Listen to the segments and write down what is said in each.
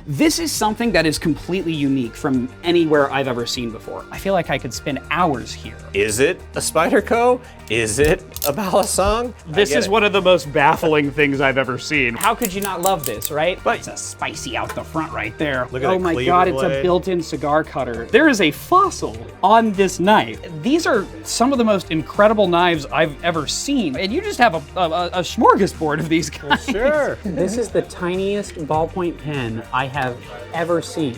This is something that is completely unique from anywhere I've ever seen before. I feel like I could spend hours here. Is it a Spyderco? Is it a Balisong? This is one of the most baffling things I've ever seen. How could you not love this, right? But it's a spicy out the front right there. Look at oh my God, it's a built-in cigar cutter. There is a fossil on this knife. These are some of the most incredible knives I've ever seen. And you just have a smorgasbord of these guys. Sure. This is the tiniest ballpoint pen I have ever seen.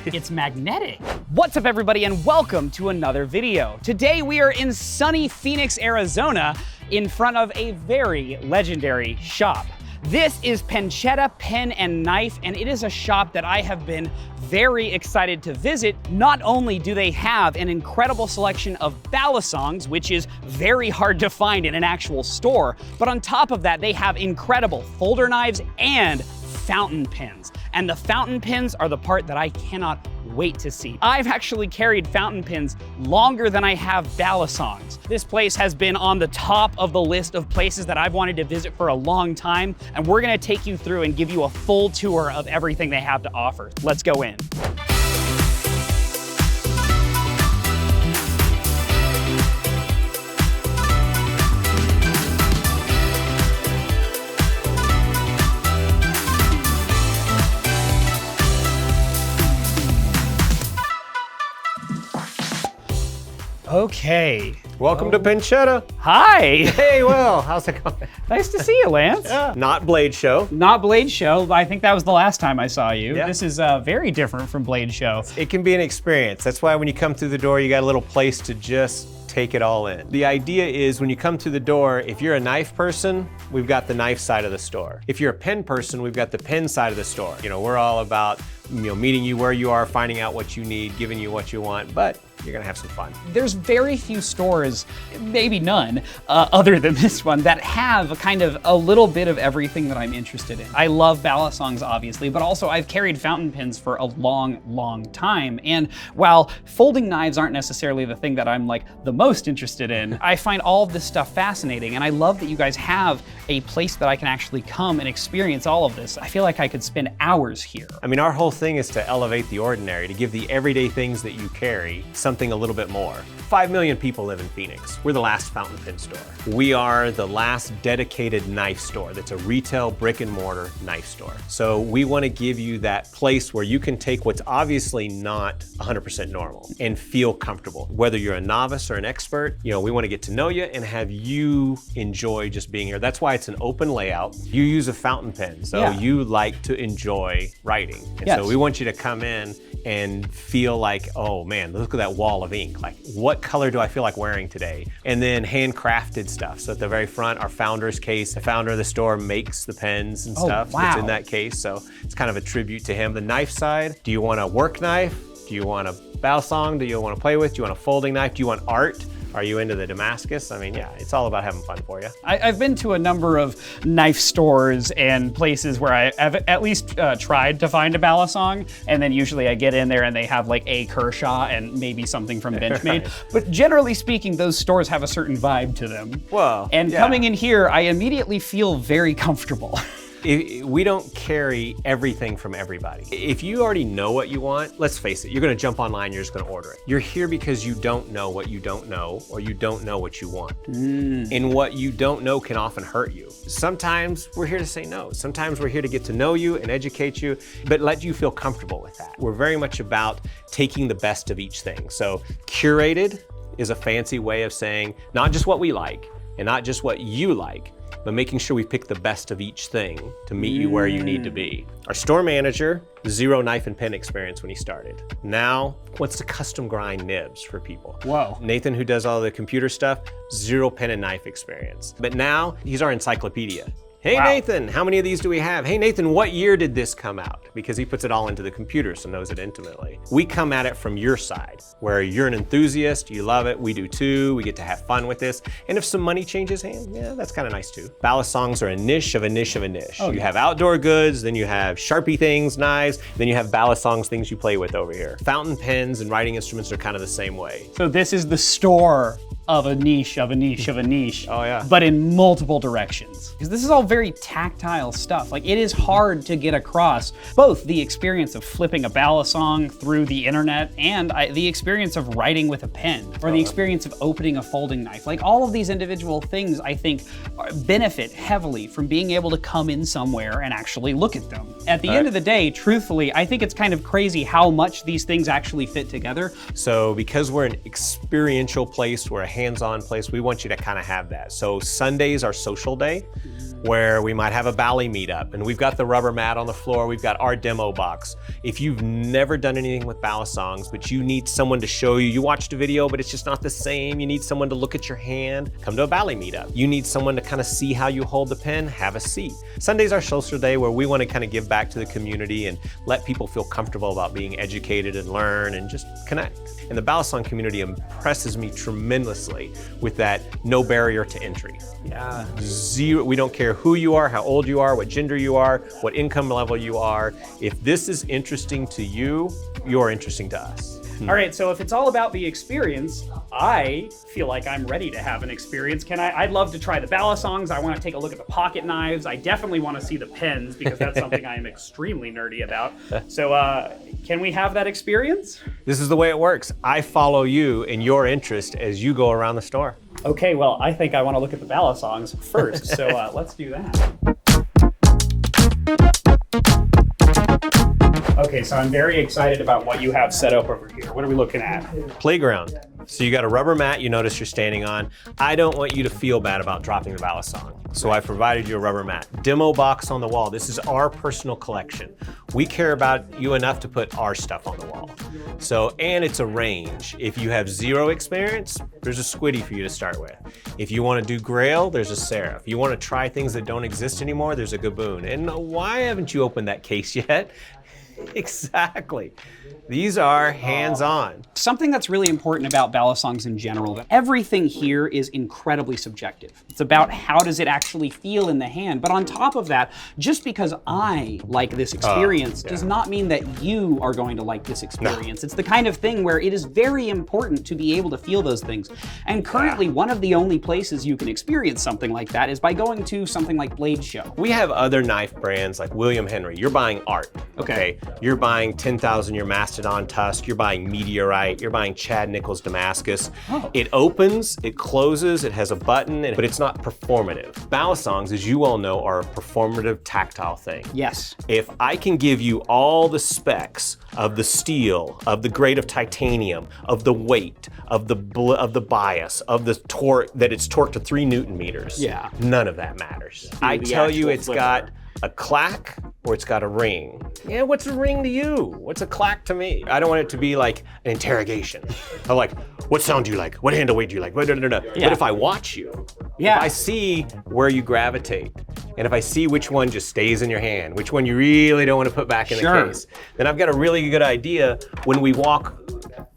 It's magnetic. What's up, everybody, and welcome to another video. Today we are in sunny Phoenix, Arizona, in front of a very legendary shop. This is Penchetta Pen and Knife, and it is a shop that I have been very excited to visit. Not only do they have an incredible selection of balisongs, which is very hard to find in an actual store, but on top of that, they have incredible folder knives and fountain pens. And the fountain pens are the part that I cannot wait to see. I've actually carried fountain pens longer than I have balisongs. This place has been on the top of the list of places that I've wanted to visit for a long time, and we're gonna take you through and give you a full tour of everything they have to offer. Let's go in. Okay. Welcome to Penchetta. Hi. Hey, Will, how's it going? Nice to see you, Lance. Yeah. Not Blade Show. Not Blade Show. I think that was the last time I saw you. Yeah. This is very different from Blade Show. It can be an experience. That's why when you come through the door, you got a little place to just take it all in. The idea is when you come through the door, if you're a knife person, we've got the knife side of the store. If you're a pen person, we've got the pen side of the store. You know, we're all about, meeting you where you are, finding out what you need, giving you what you want, but you're gonna have some fun. There's very few stores, maybe none, other than this one, that have kind of a little bit of everything that I'm interested in. I love balisongs, obviously, but also I've carried fountain pens for a long, long time. And while folding knives aren't necessarily the thing that I'm like the most interested in, I find all of this stuff fascinating. And I love that you guys have a place that I can actually come and experience all of this. I feel like I could spend hours here. I mean, our whole thing is to elevate the ordinary, to give the everyday things that you carry something a little bit more. 5 million people live in Phoenix. We're the last fountain pen store. We are the last dedicated knife store that's a retail brick and mortar knife store. So we want to give you that place where you can take what's obviously not 100% normal and feel comfortable. Whether you're a novice or an expert, we want to get to know you and have you enjoy just being here. That's why it's an open layout. You use a fountain pen, so you like to enjoy writing. And so we want you to come in and feel like, oh man, look at that wall of ink. Like, what color do I feel like wearing today? And then handcrafted stuff. So at the very front, our founder's case, the founder of the store makes the pens and stuff that's in that case. So it's kind of a tribute to him. The knife side, do you want a work knife? Do you want a balisong? Do you want to play with? Do you want a folding knife? Do you want art? Are you into the Damascus? I mean, it's all about having fun for you. I've been to a number of knife stores and places where I have at least tried to find a balisong, and then usually I get in there and they have like a Kershaw and maybe something from Benchmade. But generally speaking, those stores have a certain vibe to them. Well, and coming in here, I immediately feel very comfortable. We don't carry everything from everybody. If you already know what you want, let's face it, you're gonna jump online, you're just gonna order it. You're here because you don't know what you don't know, or you don't know what you want. And what you don't know can often hurt you. Sometimes we're here to say no. Sometimes we're here to get to know you and educate you, but let you feel comfortable with that. We're very much about taking the best of each thing. So curated is a fancy way of saying not just what we like and not just what you like, but making sure we pick the best of each thing to meet you where you need to be. Our store manager, zero knife and pen experience when he started. Now, wants to custom grind nibs for people. Whoa. Nathan, who does all the computer stuff, zero pen and knife experience. But now, he's our encyclopedia. Hey Nathan, how many of these do we have? Hey Nathan, what year did this come out? Because he puts it all into the computer, so knows it intimately. We come at it from your side, where you're an enthusiast, you love it, we do too, we get to have fun with this. And if some money changes hands, that's kind of nice too. Balisongs are a niche of a niche of a niche. You have outdoor goods, then you have Sharpie things, knives, then you have balisongs, things you play with over here. Fountain pens and writing instruments are kind of the same way. So this is the store of a niche of a niche of a niche. Oh, yeah. But in multiple directions. Because this is all very tactile stuff. Like, it is hard to get across both the experience of flipping a balisong through the internet and the experience of writing with a pen, or the experience of opening a folding knife. Like, all of these individual things, I think, benefit heavily from being able to come in somewhere and actually look at them. At the end of the day, truthfully, I think it's kind of crazy how much these things actually fit together. So because we're an experiential place, we're a hands-on place, we want you to kind of have that. So Sundays are social day, where we might have a Bali meetup, and we've got the rubber mat on the floor, we've got our demo box. If you've never done anything with balisongs, but you need someone to show you, you watched a video, but it's just not the same, you need someone to look at your hand, come to a Bali meetup. You need someone to kind of see how you hold the pen, have a seat. Sundays are social day, where we want to kind of give back to the community and let people feel comfortable about being educated and learn and just connect. And the balisong community impresses me tremendously with that no barrier to entry. Yeah. Zero, we don't care who you are, how old you are, what gender you are, what income level you are. If this is interesting to you, you're interesting to us. All right, so if it's all about the experience, I feel like I'm ready to have an experience. I'd love to try the balisongs. I want to take a look at the pocket knives. I definitely want to see the pens, because that's something I am extremely nerdy about. So can we have that experience? This is the way it works. I follow you and your interest as you go around the store. Okay, well, I think I want to look at the balisongs first, so let's do that. Okay, so I'm very excited about what you have set up over here. What are we looking at? Playground. So you got a rubber mat you notice you're standing on. I don't want you to feel bad about dropping the balisong, so I provided you a rubber mat. Demo box on the wall. This is our personal collection. We care about you enough to put our stuff on the wall. So, and it's a range. If you have zero experience, there's a squiddy for you to start with. If you want to do grail, there's a serif. If you want to try things that don't exist anymore, there's a gaboon. And why haven't you opened that case yet? Exactly. These are hands-on. Something that's really important about balisongs in general, that everything here is incredibly subjective. It's about how does it actually feel in the hand. But on top of that, just because I like this experience does not mean that you are going to like this experience. No. It's the kind of thing where it is very important to be able to feel those things. And currently, one of the only places you can experience something like that is by going to something like Blade Show. We have other knife brands like William Henry. You're buying art. Okay. You're buying 10,000 your Mastodon Tusk, you're buying Meteorite, you're buying Chad Nichols Damascus. It opens, it closes, it has a button, but it's not performative. Balisongs, as you all know, are a performative tactile thing. Yes. If I can give you all the specs of the steel, of the grade of titanium, of the weight, of the bias, of the torque, that it's torqued to 3 Newton meters, none of that matters. I tell you it's got a clack or it's got a ring. Yeah, what's a ring to you? What's a clack to me? I don't want it to be like an interrogation. I'm like, what sound do you like? What handle weight do you like? But if I watch you, if I see where you gravitate, and if I see which one just stays in your hand, which one you really don't want to put back in the case, then I've got a really good idea when we walk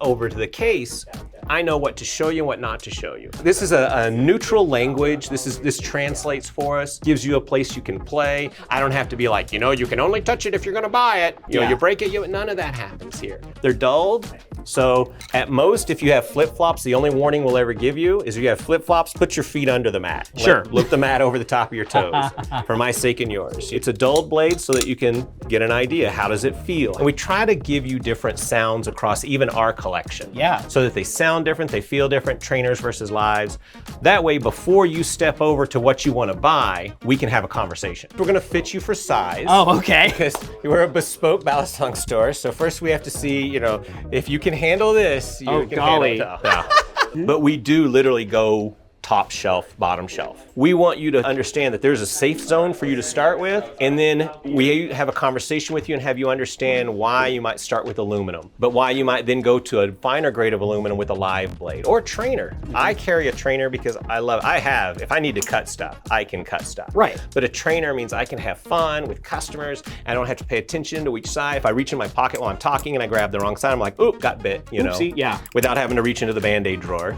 over to the case, I know what to show you and what not to show you. This is a neutral language. This translates for us, gives you a place you can play. I don't have to be like, you can only touch it if you're gonna buy it. You know, you break it, none of that happens here. They're dulled. So at most, if you have flip-flops, the only warning we'll ever give you is if you have flip-flops, put your feet under the mat. Lift the mat over the top of your toes, for my sake and yours. It's a dulled blade so that you can get an idea. How does it feel? And we try to give you different sounds across even our collection. So that they sound different, they feel different, trainers versus lives. That way, before you step over to what you want to buy, we can have a conversation. We're gonna fit you for size. Oh, okay. Because we're a bespoke balisong store, so first we have to see, if you can handle this, you can handle it. But we do literally go top shelf, bottom shelf. We want you to understand that there's a safe zone for you to start with, and then we have a conversation with you and have you understand why you might start with aluminum, but why you might then go to a finer grade of aluminum with a live blade or trainer. I carry a trainer because if I need to cut stuff, I can cut stuff. Right. But a trainer means I can have fun with customers. I don't have to pay attention to each side. If I reach in my pocket while I'm talking and I grab the wrong side, I'm like, oop, got bit, Oopsie, without having to reach into the Band-Aid drawer,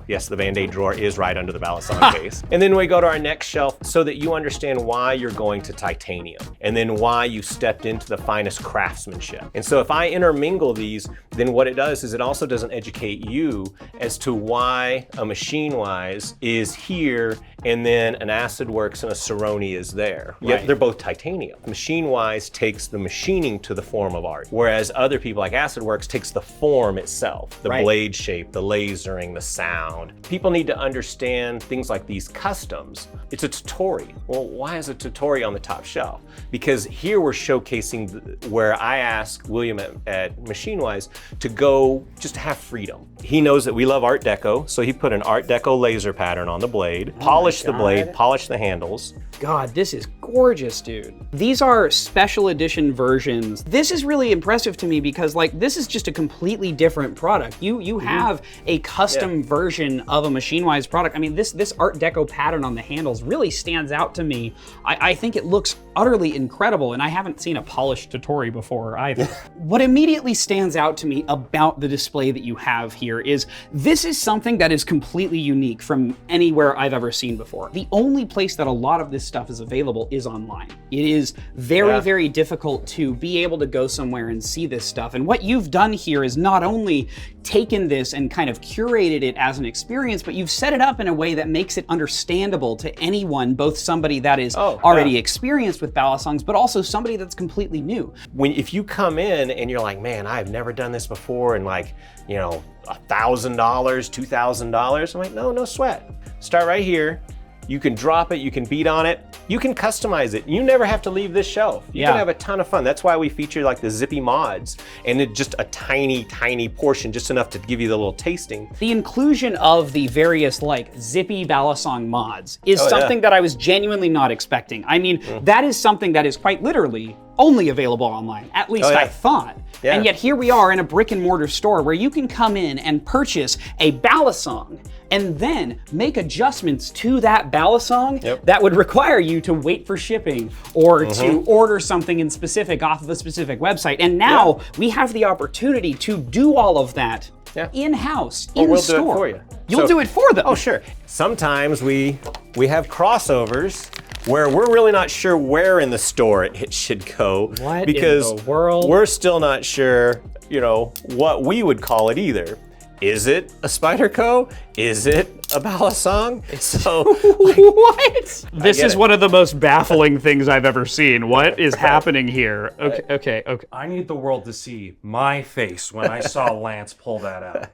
Yes, the Band-Aid drawer is right right under the balisong case. And then we go to our next shelf so that you understand why you're going to titanium and then why you stepped into the finest craftsmanship. And so if I intermingle these, then what it does is it also doesn't educate you as to why a Machine Wise is here and then an Acid Works and a Cerrone is there. Yet Right. they're both titanium. Machine Wise takes the machining to the form of art, whereas other people like Acid Works takes the form itself, the Right. blade shape, the lasering, the sound. People need to understand things like these customs. It's a tutorial. Well, why is a tutorial on the top shelf? Because here we're showcasing where I asked William at Machine Wise to go just to have freedom. He knows that we love Art Deco, so he put an Art Deco laser pattern on the blade, polished the blade, polished the handles. God, this is gorgeous, dude. These are special edition versions. This is really impressive to me because like this is just a completely different product. You have a custom version of a Machine Wise product. I mean, this Art Deco pattern on the handles really stands out to me. I think it looks utterly incredible, and I haven't seen a polished Totori before either. What immediately stands out to me about the display that you have here is this is something that is completely unique from anywhere I've ever seen before. The only place that a lot of this stuff is available is online. It is very, very difficult to be able to go somewhere and see this stuff. And what you've done here is not only taken this and kind of curated it as an experience, but you've set it up in a way that makes it understandable to anyone, both somebody that is already experienced with balisongs, but also somebody that's completely new. If you come in and you're like, man, I've never done this before, and like, you know, $1,000, $2,000, I'm like, no sweat. Start right here. You can drop it, you can beat on it, you can customize it. You never have to leave this shelf. You can have a ton of fun. That's why we feature like the zippy mods, and it's just a tiny, tiny portion, just enough to give you the little tasting. The inclusion of the various like zippy balisong mods is something that I was genuinely not expecting. I mean, that is something that is quite literally only available online, at least I thought. And yet here we are in a brick and mortar store where you can come in and purchase a balisong and then make adjustments to that balisong that would require you to wait for shipping or to order something in specific off of a specific website. And now we have the opportunity to do all of that in-house, in we'll store. do it for you. You'll do it for them. Oh, sure. Sometimes we have crossovers where we're really not sure where in the store it should go. What because in the world? We're still not sure, you know, what we would call it either. Is it a Spyderco? Is it a balisong? So what? This is one of the most baffling things I've ever seen. What is happening here? Okay. I need the world to see my face when I saw Lance pull that out.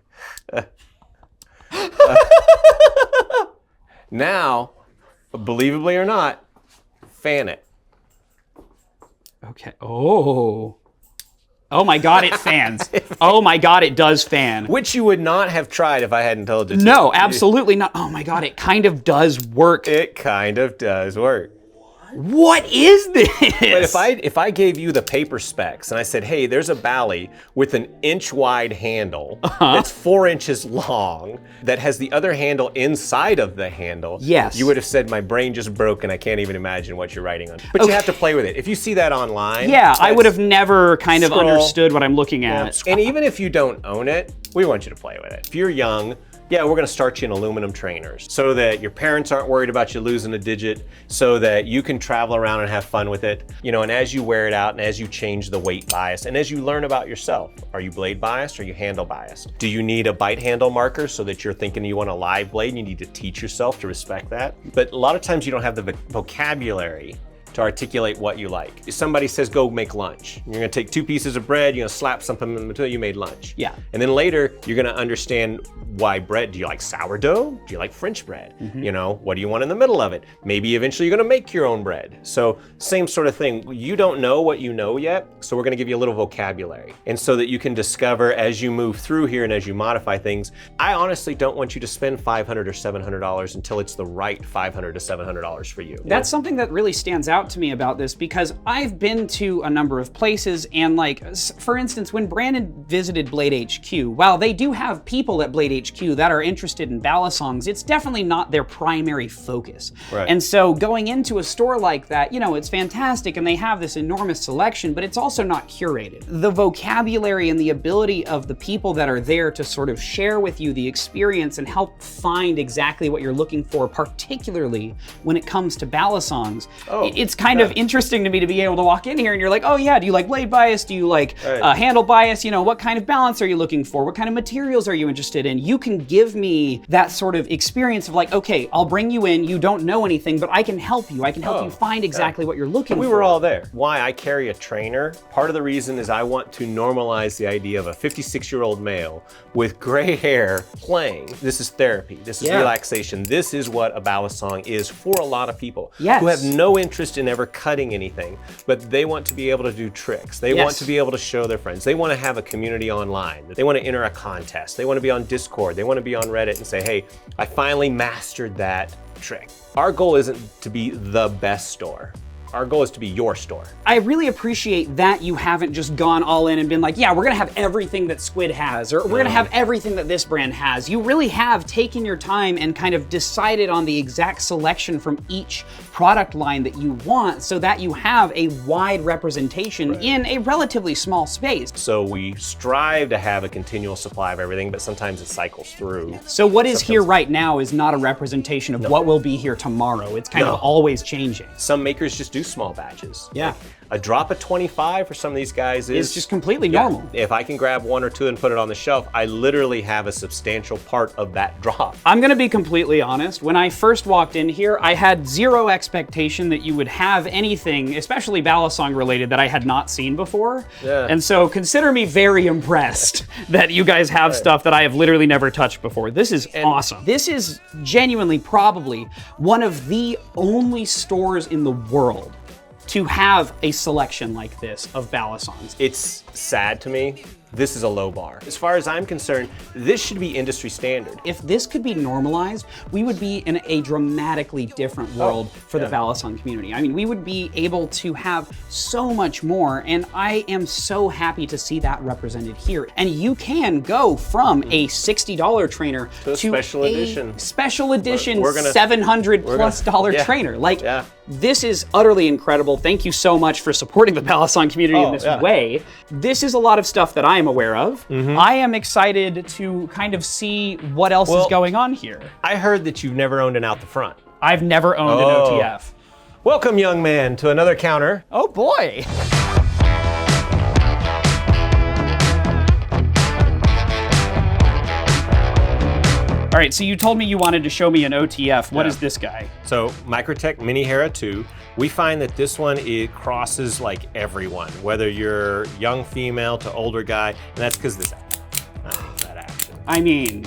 now, believably or not, fan it. Okay. Oh my God, it fans. Oh my God, it does fan. Which you would not have tried if I hadn't told you to. No, absolutely not. Oh my God, it kind of does work. It kind of does work. What is this? But if I gave you the paper specs and I said, hey, there's a Bali with an inch wide handle that's 4 inches long that has the other handle inside of the handle, yes, you would have said my brain just broke and I can't even imagine what you're writing on. But you have to play with it. If you see that online, I would have never kind of understood what I'm looking at. And even if you don't own it, we want you to play with it. If you're young, we're gonna start you in aluminum trainers so that your parents aren't worried about you losing a digit, so that you can travel around and have fun with it. You know, and as you wear it out and as you change the weight bias and as you learn about yourself, are you blade biased or are you handle biased? Do you need a bite handle marker so that you're thinking you want a live blade and you need to teach yourself to respect that? But a lot of times you don't have the vocabulary to articulate what you like. If somebody says, go make lunch, you're gonna take 2 pieces of bread, you're gonna slap something until you made lunch. Yeah. And then later, you're gonna understand why bread. Do you like sourdough? Do you like French bread? You know, what do you want in the middle of it? Maybe eventually you're gonna make your own bread. So same sort of thing. You don't know what you know yet, so we're gonna give you a little vocabulary. And so that you can discover as you move through here and as you modify things. I honestly don't want you to spend $500 or $700 until it's the right $500 to $700 for you. That's something that really stands out out to me about this because I've been to a number of places, and like, for instance, when Brandon visited Blade HQ, while they do have people at Blade HQ that are interested in balisongs, it's definitely not their primary focus. Right. And so going into a store like that, you know, it's fantastic and they have this enormous selection, but it's also not curated. The vocabulary and the ability of the people that are there to sort of share with you the experience and help find exactly what you're looking for, particularly when it comes to balisongs. It's kind of interesting to me to be able to walk in here and you're like, oh yeah, do you like blade bias? Do you like handle bias? You know, what kind of balance are you looking for? What kind of materials are you interested in? You can give me that sort of experience of like, okay, I'll bring you in, you don't know anything, but I can help you. I can help you find exactly what you're looking for. We were all there. Why I carry a trainer, part of the reason is I want to normalize the idea of a 56-year-old male with gray hair playing. This is therapy. This is relaxation. This is what a balisong is for a lot of people who have no interest in ever cutting anything, but they want to be able to do tricks. They want to be able to show their friends. They want to have a community online. They want to enter a contest. They want to be on Discord. They want to be on Reddit and say, hey, I finally mastered that trick. Our goal isn't to be the best store. Our goal is to be your store. I really appreciate that you haven't just gone all in and been like, yeah, we're gonna have everything that Squid has, or we're gonna have everything that this brand has. You really have taken your time and kind of decided on the exact selection from each product line that you want so that you have a wide representation in a relatively small space. So we strive to have a continual supply of everything, but sometimes it cycles through. So what is here right now is not a representation of what will be here tomorrow. It's kind of always changing. Some makers just do small batches. Yeah. A drop of 25 for some of these guys is just completely normal. If I can grab one or two and put it on the shelf, I literally have a substantial part of that drop. I'm gonna be completely honest. When I first walked in here, I had zero expectation that you would have anything, especially balisong related, that I had not seen before. Yeah. And so consider me very impressed that you guys have stuff that I have literally never touched before. This is awesome. This is genuinely probably one of the only stores in the world to have a selection like this of balisongs. It's sad to me. This is a low bar. As far as I'm concerned, this should be industry standard. If this could be normalized, we would be in a dramatically different world for the balisong community. I mean, we would be able to have so much more, and I am so happy to see that represented here. And you can go from a $60 trainer to a special edition $700+ trainer. Like, this is utterly incredible. Thank you so much for supporting the balisong community in this way. This is a lot of stuff that I am aware of. I am excited to kind of see what else is going on here. I heard that you've never owned an out the front. I've never owned an OTF. Welcome, young man, to another counter. Oh boy. All right, so you told me you wanted to show me an OTF. What is this guy? So Microtech Mini Hera 2. We find that this one, it crosses like everyone, whether you're young female to older guy, and that's because that action. I mean,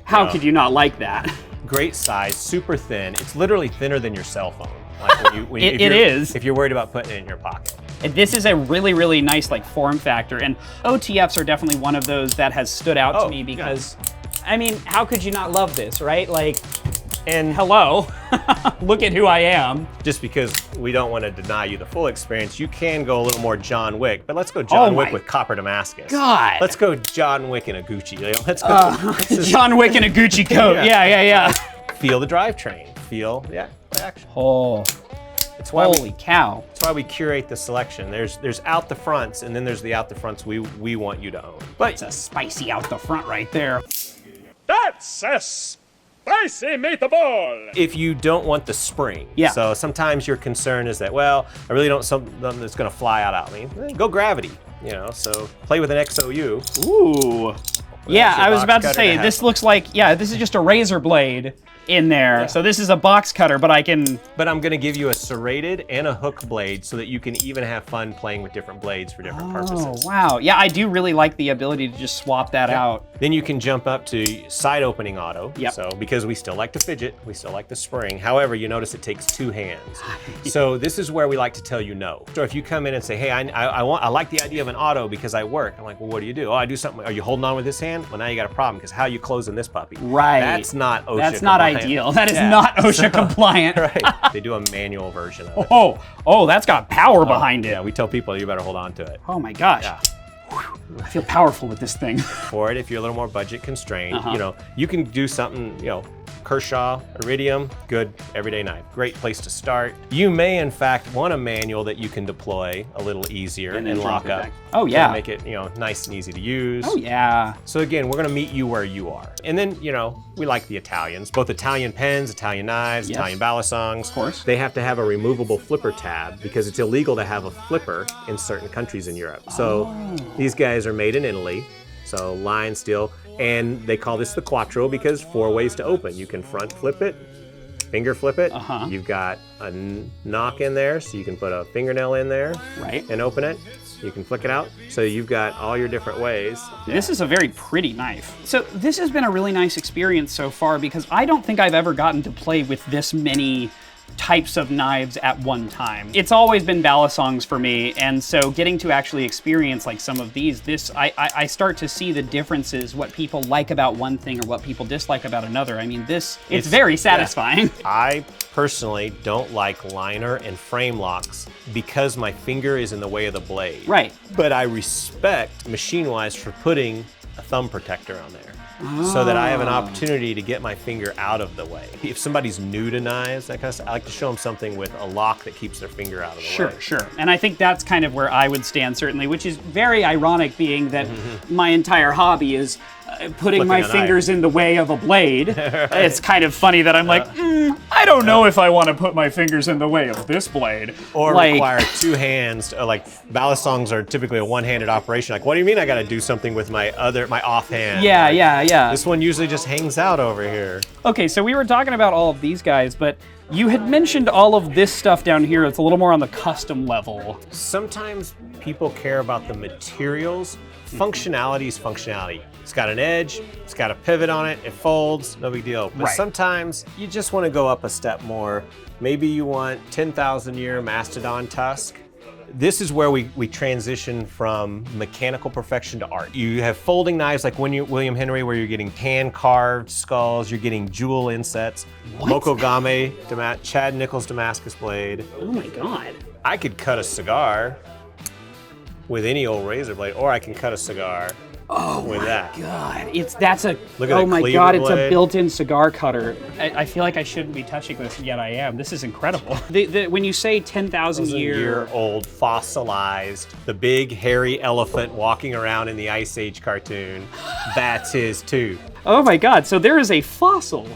how could you not like that? Great size, super thin. It's literally thinner than your cell phone. Like it is. If you're worried about putting it in your pocket. And this is a really, really nice like form factor, and OTFs are definitely one of those that has stood out to me because, I mean, how could you not love this, right? Like, and hello, look at who I am. Just because we don't want to deny you the full experience, you can go a little more John Wick, but let's go John Wick with copper Damascus. God. Let's go John Wick in a Gucci. Let's go. John Wick in a Gucci coat. Yeah. Feel the drivetrain. Feel, action. Oh. It's why holy cow. That's why we curate the selection. There's out the fronts, and then there's the out the fronts we want you to own. But it's a spicy out the front right there. That's a spicy meatball! If you don't want the spring, so sometimes your concern is that, well, I really don't want something that's gonna fly out at me. Go gravity, so play with an XOU. Ooh. Yeah, I was about to say, this looks like, this is just a razor blade in there. So this is a box cutter, but I'm gonna give you a serrated and a hook blade so that you can even have fun playing with different blades for different purposes. Oh, wow. Yeah, I do really like the ability to just swap that out. Then you can jump up to side opening auto. So because we still like to fidget, we still like to spring. However, you notice it takes 2 hands. So this is where we like to tell you no. So if you come in and say, hey, I like the idea of an auto because I work. I'm like, well, what do you do? Oh, I do something. Are you holding on with this hand? Well, now you got a problem because how are you closing this puppy? Right. That's not OSHA That's not compliant. ideal. That is not OSHA compliant. Right. They do a manual version of it. Oh, that's got power behind it. Yeah, we tell people you better hold on to it. Oh my gosh. Yeah. I feel powerful with this thing. For it, if you're a little more budget constrained, you know, you can do something, you know, Kershaw, Iridium, good everyday knife. Great place to start. You may, in fact, want a manual that you can deploy a little easier and lock up. Oh yeah. To make it, you know, nice and easy to use. Oh yeah. So again, we're gonna meet you where you are. And then, you know, we like the Italians, both Italian pens, Italian knives, Italian balisongs. Of course. They have to have a removable flipper tab because it's illegal to have a flipper in certain countries in Europe. So these guys are made in Italy. So line steel, and they call this the Quattro because 4 ways to open. You can front flip it, finger flip it. You've got a knock in there, so you can put a fingernail in there and open it. You can flick it out. So you've got all your different ways. This is a very pretty knife. So this has been a really nice experience so far because I don't think I've ever gotten to play with this many types of knives at one time. It's always been balisongs for me, and so getting to actually experience like some of these, I start to see the differences, what people like about one thing or what people dislike about another. I mean, it's very satisfying. Yeah. I personally don't like liner and frame locks because my finger is in the way of the blade. Right. But I respect Machine-Wise for putting a thumb protector on there. So that I have an opportunity to get my finger out of the way. If somebody's new to knives, that kind of stuff, I like to show them something with a lock that keeps their finger out of the way. Sure. And I think that's kind of where I would stand, certainly, which is very ironic, being that my entire hobby is putting my fingers in the way of a blade. It's kind of funny that I'm like, I don't know if I want to put my fingers in the way of this blade. Or require 2 hands, like balisongs are typically a one-handed operation. Like, what do you mean I gotta do something with my offhand? Yeah. This one usually just hangs out over here. Okay, so we were talking about all of these guys, but you had mentioned all of this stuff down here. It's a little more on the custom level. Sometimes people care about the materials. Functionality is functionality. It's got an edge, it's got a pivot on it, it folds, no big deal. But sometimes you just want to go up a step more. Maybe you want 10,000 year mastodon tusk. This is where we transition from mechanical perfection to art. You have folding knives like William Henry, where you're getting hand-carved skulls, you're getting jewel insets. Mokogame, Chad Nichols Damascus blade. Oh my God. I could cut a cigar with any old razor blade, or I can cut a cigar with that. God, that's a, Look at oh the my cleaver God, it's blade. a built-in cigar cutter. I feel like I shouldn't be touching this, yet I am. This is incredible. When you say 10,000 year old fossilized, the big hairy elephant walking around in the Ice Age cartoon, that's his tooth. Oh my God, so there is a fossil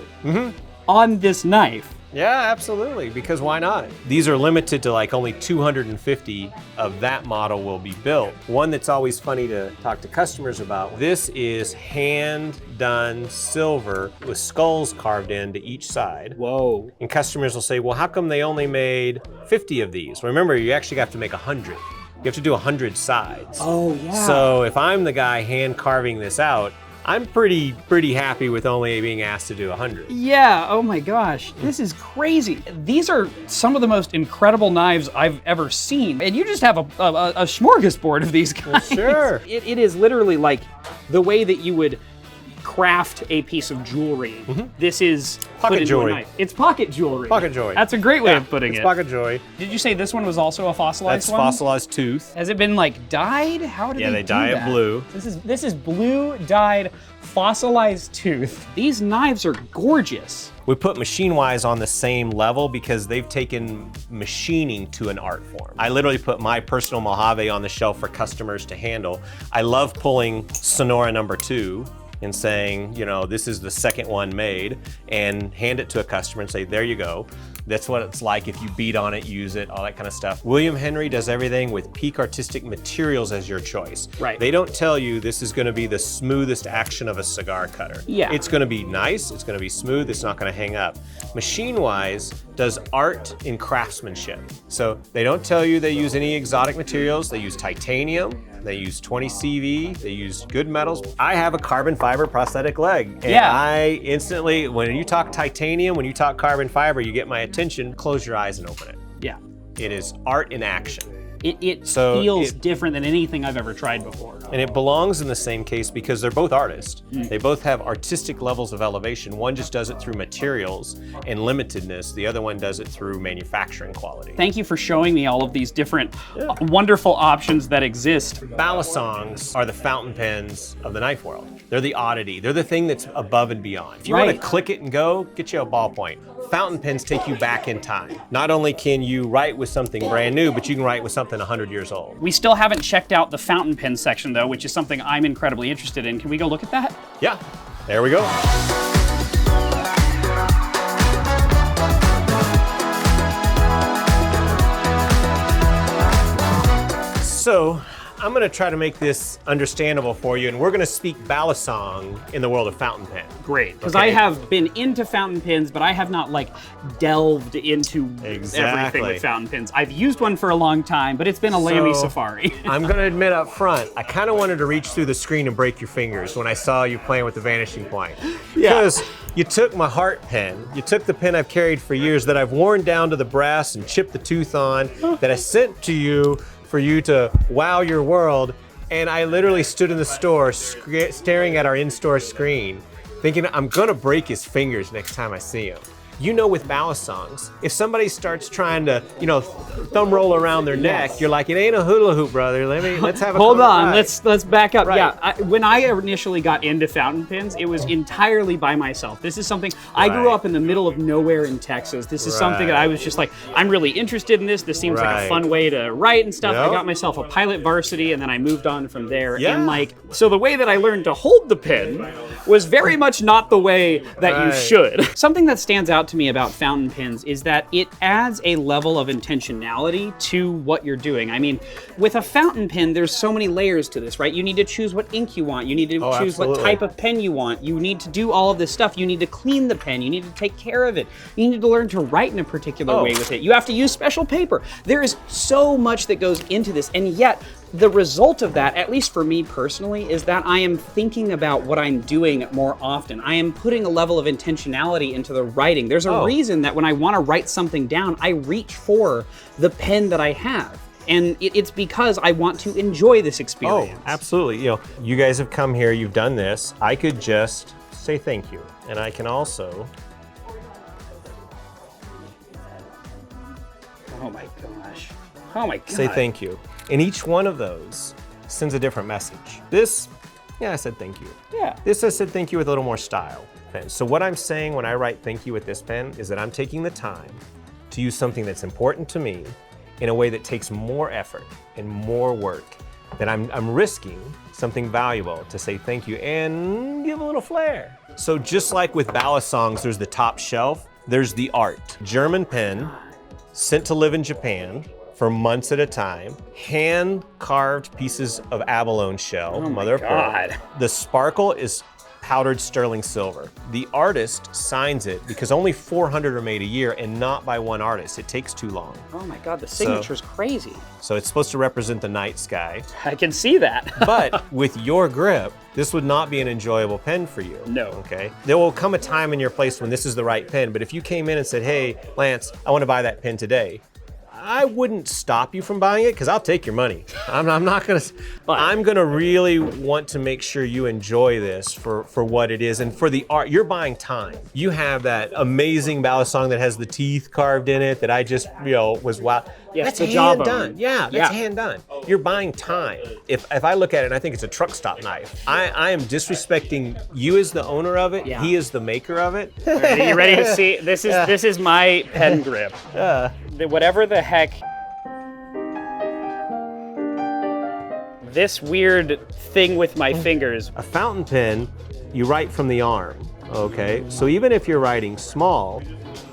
on this knife. Yeah, absolutely, because why not? These are limited to like only 250 of that model will be built. One that's always funny to talk to customers about, this is hand-done silver with skulls carved into each side. Whoa. And customers will say, well, how come they only made 50 of these? Remember, you actually have to make 100. You have to do 100 sides. Oh, yeah. So if I'm the guy hand carving this out, I'm pretty happy with only being asked to do 100. Yeah, oh my gosh, this is crazy. These are some of the most incredible knives I've ever seen. And you just have a smorgasbord of these guys. Sure. It is literally like the way that you would craft a piece of jewelry. This is Pocket put into jewelry. a knife. It's pocket jewelry. Pocket jewelry. That's a great way of putting it's it. pocket jewelry. Did you say this one was also a fossilized That's one? fossilized tooth. Has it been like dyed? How did They do dye that? it blue. This is blue dyed fossilized tooth. These knives are gorgeous. We put Machine-Wise on the same level because they've taken machining to an art form. I literally put my personal Mojave on the shelf for customers to handle. I love pulling Sonora #2 and saying, you know, this is the second one made, and hand it to a customer and say, there you go. That's what it's like if you beat on it, use it, all that kind of stuff. William Henry does everything with peak artistic materials as your choice. Right. They don't tell you this is gonna be the smoothest action of a cigar cutter. Yeah. It's gonna be nice, it's gonna be smooth, it's not gonna hang up. Machine-Wise does art in craftsmanship. So they don't tell you they use any exotic materials, they use titanium, they use 20 CV, they use good metals. I have a carbon fiber prosthetic leg. And I instantly, when you talk titanium, when you talk carbon fiber, you get my attention, close your eyes and open it. Yeah. It is art in action. It So feels different than anything I've ever tried before. And it belongs in the same case because they're both artists. They both have artistic levels of elevation. One just does it through materials and limitedness. The other one does it through manufacturing quality. Thank you for showing me all of these different wonderful options that exist. Balisongs are the fountain pens of the knife world. They're the oddity. They're the thing that's above and beyond. If you want to click it and go, get you a ballpoint. Fountain pens take you back in time. Not only can you write with something brand new, but you can write with something 100 years old. We still haven't checked out the fountain pen section though, which is something I'm incredibly interested in. Can we go look at that? Yeah, there we go. So, I'm gonna try to make this understandable for you, and we're gonna speak balisong in the world of fountain pen. Great, because I have been into fountain pens, but I have not like delved into everything with fountain pens. I've used one for a long time, but it's been a Lamy safari. I'm gonna admit up front, I kind of wanted to reach through the screen and break your fingers when I saw you playing with the vanishing point. Because you took my heart pen, you took the pen I've carried for years that I've worn down to the brass and chipped the tooth on, that I sent to you for you to wow your world, and I literally stood in the store staring at our in-store screen thinking I'm gonna break his fingers next time I see him. You know, with balisongs, if somebody starts trying to, you know, thumb roll around their neck, you're like, it ain't a hula hoop, brother. Let's have a Hold on, right. let's back up. Right. Yeah, when I initially got into fountain pens, it was entirely by myself. This is something, I grew up in the middle of nowhere in Texas. This is something that I was just like, I'm really interested in this. This seems like a fun way to write and stuff. I got myself a Pilot Varsity, and then I moved on from there. And like, so the way that I learned to hold the pen was very much not the way that you should. Something that stands out to me about fountain pens is that it adds a level of intentionality to what you're doing. I mean, with a fountain pen, there's so many layers to this, right? You need to choose what ink you want. You need to choose what type of pen you want. You need to do all of this stuff. You need to clean the pen. You need to take care of it. You need to learn to write in a particular way with it. You have to use special paper. There is so much that goes into this, and yet the result of that, at least for me personally, is that I am thinking about what I'm doing more often. I am putting a level of intentionality into the writing. There's a reason that when I want to write something down, I reach for the pen that I have. And it's because I want to enjoy this experience. Oh, absolutely. You know, you guys have come here, you've done this. I could just say thank you. And I can also... Oh my gosh. Oh my God. Say thank you. And each one of those sends a different message. This, I said thank you. Yeah. This I said thank you with a little more style. So what I'm saying when I write thank you with this pen is that I'm taking the time to use something that's important to me in a way that takes more effort and more work, that I'm risking something valuable to say thank you and give a little flair. So just like with balisongs, there's the top shelf, there's the art. German pen, sent to live in Japan for months at a time, hand-carved pieces of abalone shell, mother of pearl. The sparkle is powdered sterling silver. The artist signs it because only 400 are made a year and not by one artist. It takes too long. Oh my God, the signature's crazy. So it's supposed to represent the night sky. I can see that. But with your grip, this would not be an enjoyable pen for you. No. Okay? There will come a time in your place when this is the right pen, but if you came in and said, hey, Lance, I want to buy that pen today, I wouldn't stop you from buying it because I'll take your money. I'm not gonna, I'm gonna really want to make sure you enjoy this for what it is and for the art. You're buying time. You have that amazing balisong that has the teeth carved in it that I just, was wow. Yes, that's hand done. Yeah, that's hand done. You're buying time. If I look at it and I think it's a truck stop knife, I am disrespecting you as the owner of it. He is the maker of it. Are you ready to see? This is my pen grip. Whatever the heck this weird thing with my fingers. A fountain pen, you write from the arm, okay? So even if you're writing small,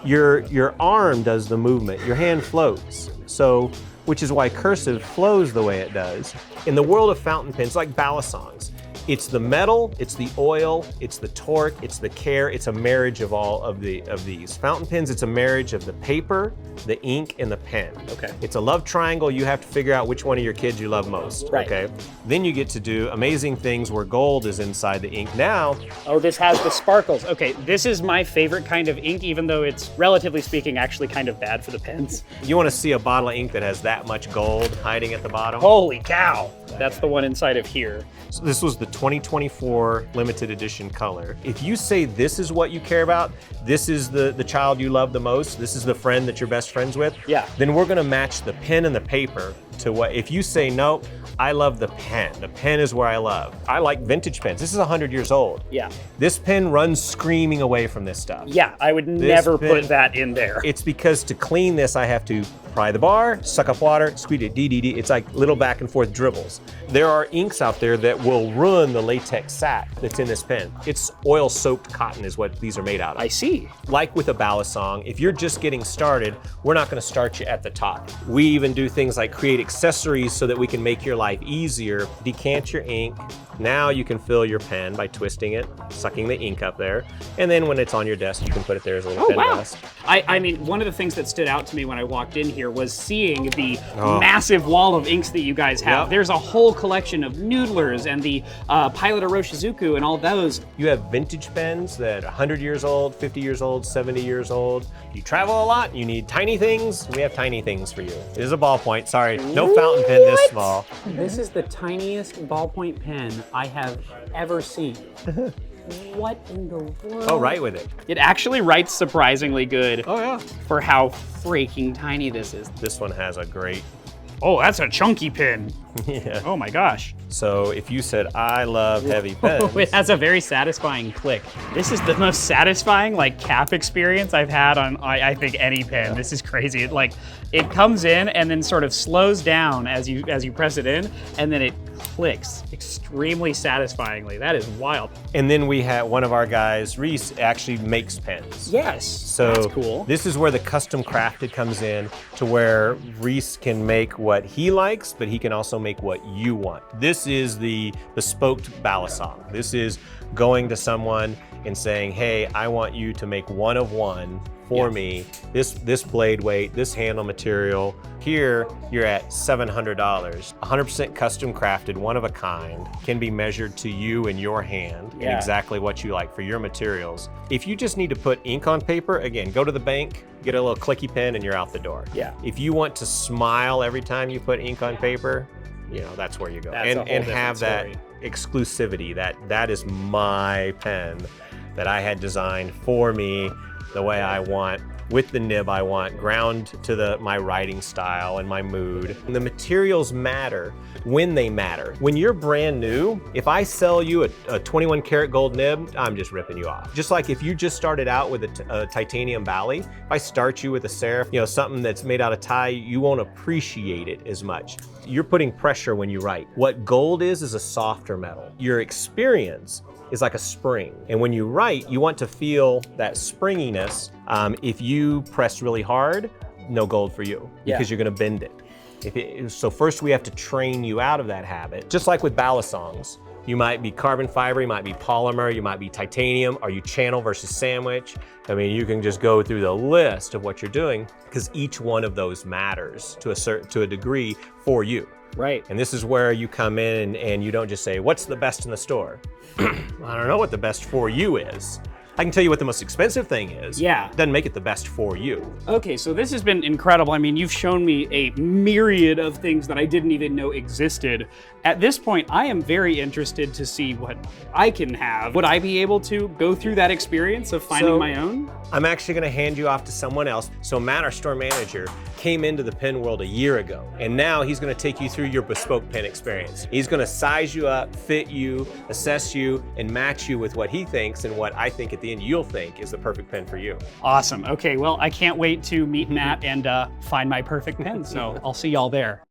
your arm does the movement, your hand floats. So, which is why cursive flows the way it does. In the world of fountain pens, like balisongs, It's the metal, it's the oil, it's the torque, it's the care, it's a marriage of all of these. Fountain pens, it's a marriage of the paper, the ink, and the pen. Okay. It's a love triangle. You have to figure out which one of your kids you love most. Right. Okay. Then you get to do amazing things where gold is inside the ink. Now, Oh, this has the sparkles. Okay, this is my favorite kind of ink, even though it's, relatively speaking, actually kind of bad for the pens. you want to see a bottle of ink that has that much gold hiding at the bottom? Holy cow! That's the one inside of here. So this was the 2024 limited edition color. If you say this is what you care about, this is the child you love the most, this is the friend that you're best friends with, Yeah. then we're gonna match the pen and the paper to what, if you say, no, I love the pen. The pen is where I love. I like vintage pens. This is 100 years old. Yeah. This pen runs screaming away from this stuff. Yeah, I would never pen- put that in there. It's because to clean this, I have to pry the bar, suck up water, squeeze it, DDD. It's like little back and forth dribbles. There are inks out there that will ruin the latex sac that's in this pen. It's oil soaked cotton is what these are made out of. I see. Like with a Balisong, if you're just getting started, we're not gonna start you at the top. We even do things like create accessories so that we can make your life easier. Decant your ink. Now you can fill your pen by twisting it, sucking the ink up there. And then when it's on your desk, you can put it there as a little pen rest. I mean, one of the things that stood out to me when I walked in here was seeing the massive wall of inks that you guys have. Yep. There's a whole collection of Noodlers and the Pilot Oroshizuku and all those. You have vintage pens that are 100 years old, 50 years old, 70 years old. You travel a lot, you need tiny things, we have tiny things for you. It is a ballpoint, sorry, no fountain pen this small. This is the tiniest ballpoint pen I have ever seen. What in the world? Oh, write with it. It actually writes surprisingly good Oh yeah. for how freaking tiny this is. This one has a great, Oh, that's a chunky pen. yeah. Oh my gosh. So if you said, I love heavy pens. It has a very satisfying click. This is the most satisfying like cap experience I've had on I think any pen. This is crazy. It comes in and then sort of slows down as you press it in, and then it clicks extremely satisfyingly. That is wild. And then we have one of our guys, Reese, actually makes pens. Yes. So that's cool. This is where the custom crafted comes in, to where Reese can make what he likes, but he can also make what you want. This is the bespoke Balisong. This is going to someone and saying, hey, I want you to make one of one for me. This blade weight, this handle material. Here, you're at $700. 100% custom crafted, one of a kind, can be measured to you and your hand and exactly what you like for your materials. If you just need to put ink on paper, again, go to the bank, get a little clicky pen, and you're out the door. Yeah. If you want to smile every time you put ink on paper, you know, that's where you go. That's a whole and different have that story. exclusivity. That is my pen that I had designed for me the way I want, with the nib I want, ground to my writing style and my mood. And the materials matter when they matter. When you're brand new, if I sell you a 21 karat gold nib, I'm just ripping you off. Just like if you just started out with a titanium Bali, if I start you with a serif, you know, something that's made out of tie, you won't appreciate it as much. You're putting pressure when you write. What gold is a softer metal. Your experience is like a spring. And when you write, you want to feel that springiness. If you press really hard, no gold for you, because you're gonna bend it. So first we have to train you out of that habit. Just like with Balisongs, you might be carbon fiber, you might be polymer, you might be titanium, are you channel versus sandwich? I mean, you can just go through the list of what you're doing, because each one of those matters to a degree for you. Right. And this is where you come in and you don't just say, what's the best in the store? I don't know what the best for you is. I can tell you what the most expensive thing is. Yeah. Doesn't make it the best for you. Okay, so this has been incredible. I mean, you've shown me a myriad of things that I didn't even know existed. At this point, I am very interested to see what I can have. Would I be able to go through that experience of finding my own? I'm actually gonna hand you off to someone else. So Matt, our store manager, came into the pen world a year ago, and now he's gonna take you through your bespoke pen experience. He's gonna size you up, fit you, assess you, and match you with what he thinks and what I think at the end you'll think is the perfect pen for you. Awesome. Okay, well, I can't wait to meet Matt and find my perfect pen, so I'll see y'all there.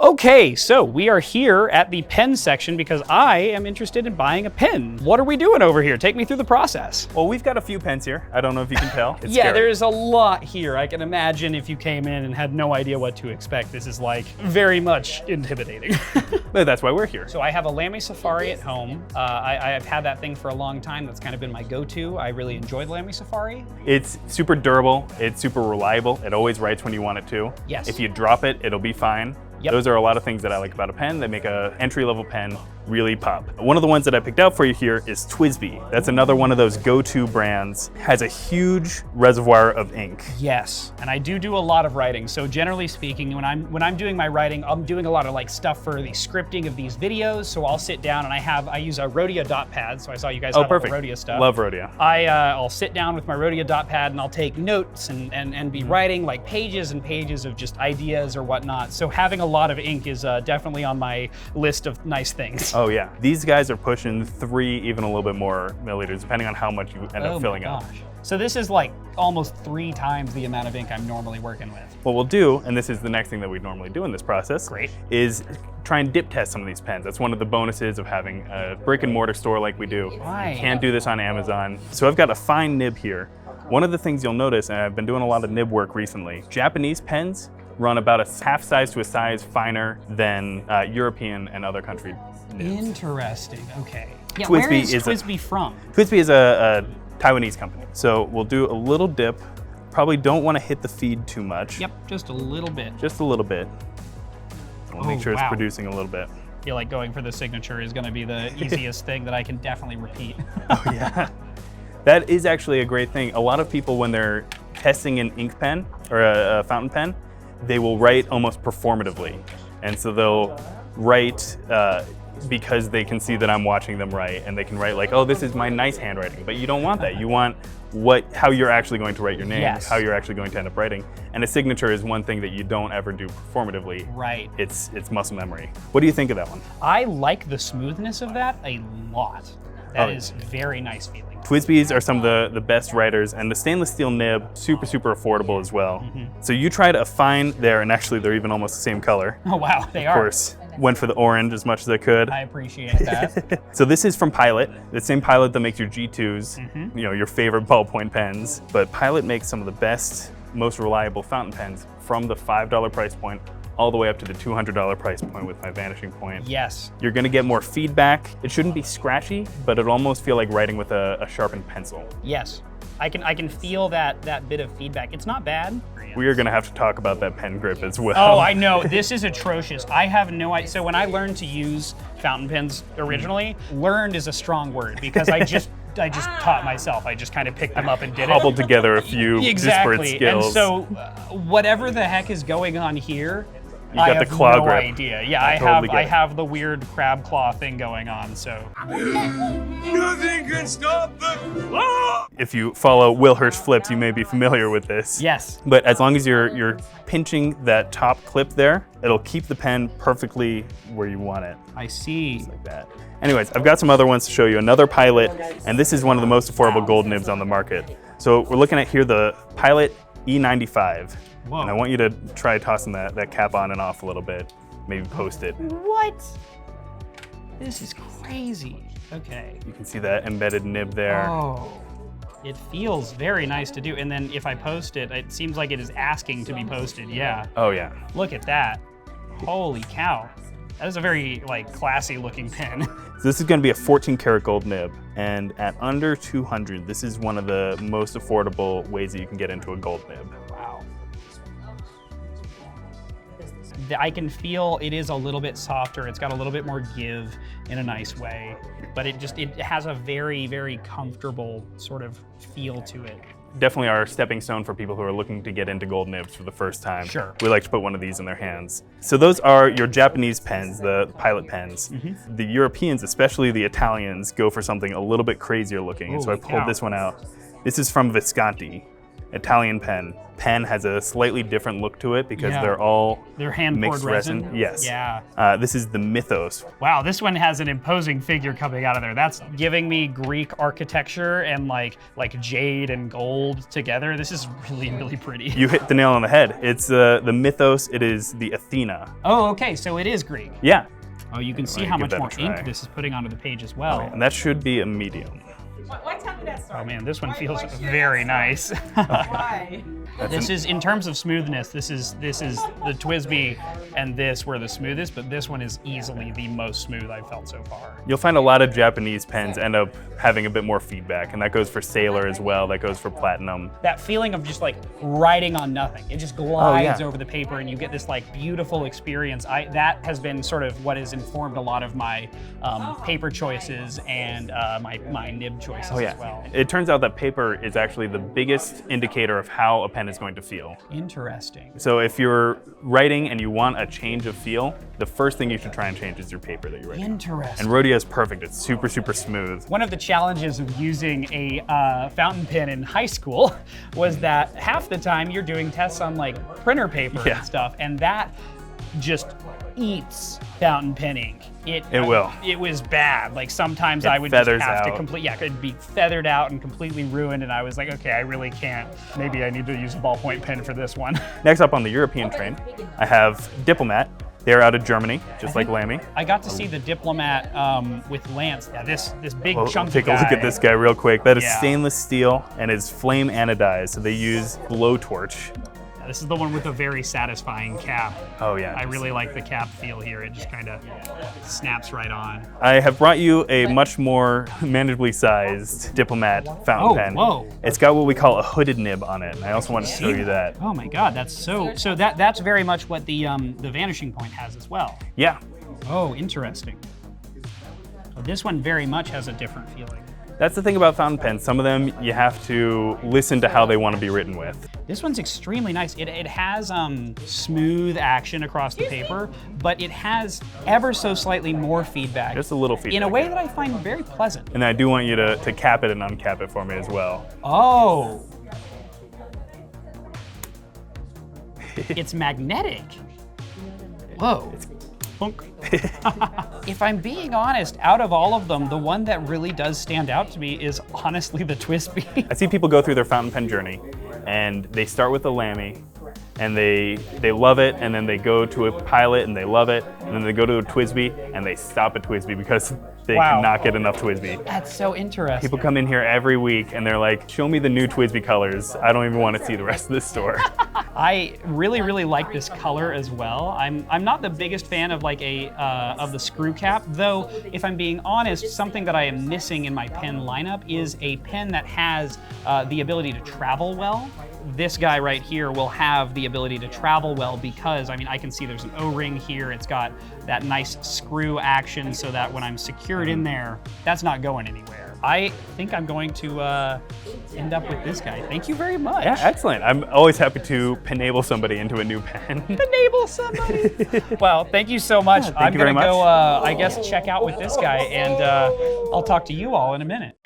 Okay, so we are here at the pen section because I am interested in buying a pen. What are we doing over here? Take me through the process. Well, we've got a few pens here. I don't know if you can tell. It's Yeah, scary. there's a lot here. I can imagine if you came in and had no idea what to expect, this is like very much intimidating. But that's why we're here. So I have a Lamy Safari at home. I've had that thing for a long time. That's kind of been my go-to. I really enjoy the Lamy Safari. It's super durable. It's super reliable. It always writes when you want it to. Yes. If you drop it, it'll be fine. Yep. Those are a lot of things that I like about a pen that make a entry-level pen really pop. One of the ones that I picked out for you here is TWSBI. That's another one of those go-to brands. Has a huge reservoir of ink. Yes, and I do a lot of writing. So generally speaking, when I'm doing my writing, I'm doing a lot of like stuff for the scripting of these videos. So I'll sit down and I use a Rhodia dot pad. So I saw you guys have perfect. Rhodia stuff. Love Rhodia. I'll sit down with my Rhodia dot pad and I'll take notes and be writing like pages and pages of just ideas or whatnot. So having a lot of ink is definitely on my list of nice things. Oh yeah, these guys are pushing 3, even a little bit more milliliters, depending on how much you end up filling up. So this is like almost 3 times the amount of ink I'm normally working with. What we'll do, and this is the next thing that we normally do in this process, Great. is try and dip test some of these pens. That's one of the bonuses of having a brick and mortar store like we do. Right. You can't do this on Amazon. So I've got a fine nib here. One of the things you'll notice, and I've been doing a lot of nib work recently, Japanese pens run about a half size to a size finer than European and other country nibs. Interesting, okay. Yeah, TWSBI where is is TWSBI from? TWSBI is a Taiwanese company. So we'll do a little dip. Probably don't want to hit the feed too much. Yep, just a little bit. Just a little bit. We'll make sure it's wow. producing a little bit. I feel like going for the signature is gonna be the easiest thing that I can definitely repeat. Oh yeah. That is actually a great thing. A lot of people, when they're testing an ink pen or a fountain pen, they will write almost performatively. And so they'll write because they can see that I'm watching them write, and they can write like, oh, this is my nice handwriting. But you don't want that. You want how you're actually going to write your name, Yes. how you're actually going to end up writing. And a signature is one thing that you don't ever do performatively. Right. It's muscle memory. What do you think of that one? I like the smoothness of that a lot. That Oh, is very nice feeling. TWSBIs are some of the best writers, and the stainless steel nib, super affordable as well. So you tried a fine there, and actually they're even almost the same color. Oh wow, they Of are. course, went for the orange as much as I could. I appreciate that. So this is from Pilot, the same Pilot that makes your G2s, you know, your favorite ballpoint pens. But Pilot makes some of the best, most reliable fountain pens from the $5 price point all the way up to the $200 price point with my Vanishing Point. Yes. You're gonna get more feedback. It shouldn't be scratchy, but it'll almost feel like writing with a sharpened pencil. Yes. I can feel that bit of feedback. It's not bad. We are gonna have to talk about that pen grip as well. Oh, I know. This is atrocious. I have no idea. So when I learned to use fountain pens originally, learned is a strong word because I just taught myself. I just kind of picked them up and did it. Cobbled together a few disparate Exactly. skills. And so whatever the heck is going on here, You I got have the claw no grip. idea. Yeah, I totally get I it. have the weird crab claw thing going on. So Nothing can stop the claw! If you follow Will Hirsch flips, you may be familiar with this. yes. But as long as you're pinching that top clip there, it'll keep the pen perfectly where you want it, I see. like that. Anyways, I've got some other ones to show you. Another Pilot, and this is one of the most affordable gold nibs on the market. So we're looking at here the Pilot E95. Whoa. And I want you to try tossing that cap on and off a little bit, maybe post it. What? This is crazy. Okay. You can see that embedded nib there. Oh. It feels very nice to do. And then if I post it, it seems like it is asking to be posted. Yeah. Oh yeah. Look at that. Holy cow. That is a very like classy looking pen. So this is gonna be a 14 karat gold nib, and at under 200, this is one of the most affordable ways that you can get into a gold nib. Wow. I can feel it is a little bit softer. It's got a little bit more give in a nice way, but it has a very comfortable sort of feel to it. Definitely our stepping stone for people who are looking to get into gold nibs for the first time. Sure. We like to put one of these in their hands. So those are your Japanese pens, the Pilot pens. The Europeans, especially the Italians, go for something a little bit crazier looking. And so I Holy pulled cow. this one out. This is from Visconti. Italian pen. Pen has a slightly different look to it because Yeah. they're hand mixed poured resin. Yes. Yeah. This is the Mythos. Wow, this one has an imposing figure coming out of there. That's giving me Greek architecture and like jade and gold together. This is really, really pretty. You hit the nail on the head. It's the Mythos. It is the Athena. Oh, okay, so it is Greek. Yeah. Oh, you can see Let me how give much that a more try. ink this is putting onto the page as well. And that should be a medium. Why tell me that story? Oh man, this one feels why should very I nice. Why? This is, in terms of smoothness, this is the TWSBI and this were the smoothest, but this one is easily the most smooth I've felt so far. You'll find a lot of Japanese pens end up having a bit more feedback, and that goes for Sailor as well, that goes for Platinum. That feeling of just like writing on nothing. It just glides yeah. over the paper and you get this like beautiful experience. That has been sort of what has informed a lot of my paper choices and my nib choices as well. It turns out that paper is actually the biggest indicator of how a pen is going to feel. Interesting. So if you're writing and you want a change of feel, the first thing you should try and change is your paper that you're writing. Interesting. And Rhodia is perfect. It's super, super smooth. One of the challenges of using a fountain pen in high school was that half the time you're doing tests on like printer paper Yeah. and stuff, and that just eats fountain pen ink. It will. It was bad. Like sometimes It I would just feathers have to out. it'd be feathered out and completely ruined, and I was like, okay, I really can't. Maybe I need to use a ballpoint pen for this one. Next up on the European train, I have Diplomat. They're out of Germany, just like Lamy. I got to see the Diplomat with Lance. Yeah, this big chunky Take a look guy. at this guy real quick. That is Yeah. stainless steel and is flame anodized, so they use blowtorch. This is the one with a very satisfying cap. Oh yeah. I really like the cap feel here. It just kind of snaps right on. I have brought you a much more manageably sized Diplomat fountain Oh, pen. whoa. It's got what we call a hooded nib on it, and I also want to show you that. Oh my God, that's so that's very much what the Vanishing Point has as well. Yeah. Oh, interesting. Well, this one very much has a different feeling. That's the thing about fountain pens. Some of them you have to listen to how they want to be written with. This one's extremely nice. It has smooth action across the paper, but it has ever so slightly more feedback. Just a little feedback. In a way that I find very pleasant. And I do want you to cap it and uncap it for me as well. Oh. It's magnetic. Whoa. If I'm being honest, out of all of them, the one that really does stand out to me is honestly the TWSBI. I see people go through their fountain pen journey, and they start with the Lamy, and they love it, and then they go to a Pilot and they love it, and then they go to a TWSBI and they stop at TWSBI because they Wow. cannot get enough TWSBI. That's so interesting. People come in here every week and they're like, show me the new TWSBI colors. I don't even want to see the rest of this store. I really, really like this color as well. I'm not the biggest fan of like of the screw cap, though if I'm being honest, something that I am missing in my pen lineup is a pen that has the ability to travel well. This guy right here will have the ability to travel well because, I mean, I can see there's an O-ring here. It's got that nice screw action so that when I'm secured in there, that's not going anywhere. I think I'm going to end up with this guy. Thank you very much. Yeah, excellent. I'm always happy to enable somebody into a new pen. Enable somebody. Well, thank you so much. Thank I'm you very gonna go, much. I guess, check out with this guy, and I'll talk to you all in a minute.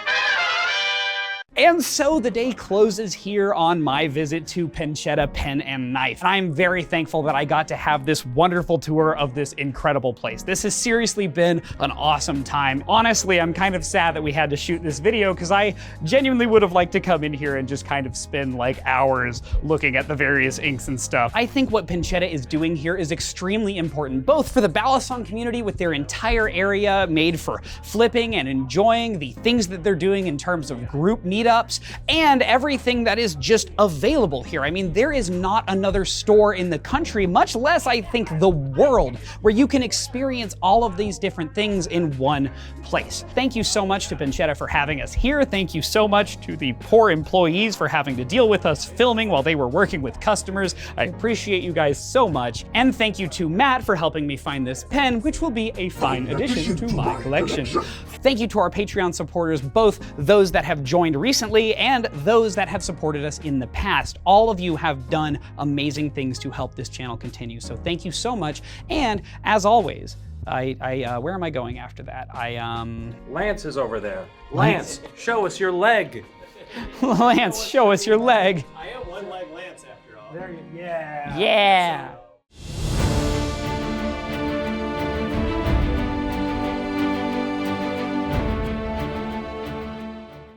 And so the day closes here on my visit to Penchetta Pen and Knife. I'm very thankful that I got to have this wonderful tour of this incredible place. This has seriously been an awesome time. Honestly, I'm kind of sad that we had to shoot this video because I genuinely would have liked to come in here and just kind of spend like hours looking at the various inks and stuff. I think what Penchetta is doing here is extremely important, both for the Balisong community with their entire area made for flipping and enjoying the things that they're doing in terms of group meetups, and everything that is just available here. I mean, there is not another store in the country, much less I think the world, where you can experience all of these different things in one place. Thank you so much to Penchetta for having us here. Thank you so much to the poor employees for having to deal with us filming while they were working with customers. I appreciate you guys so much. And thank you to Matt for helping me find this pen, which will be a fine addition to my collection. Thank you to our Patreon supporters, both those that have joined recently and those that have supported us in the past. All of you have done amazing things to help this channel continue, so thank you so much. And as always, where am I going after that? Lance is over there. Lance, show us your leg. Lance, show us your leg. I am one leg Lance after all. Yeah.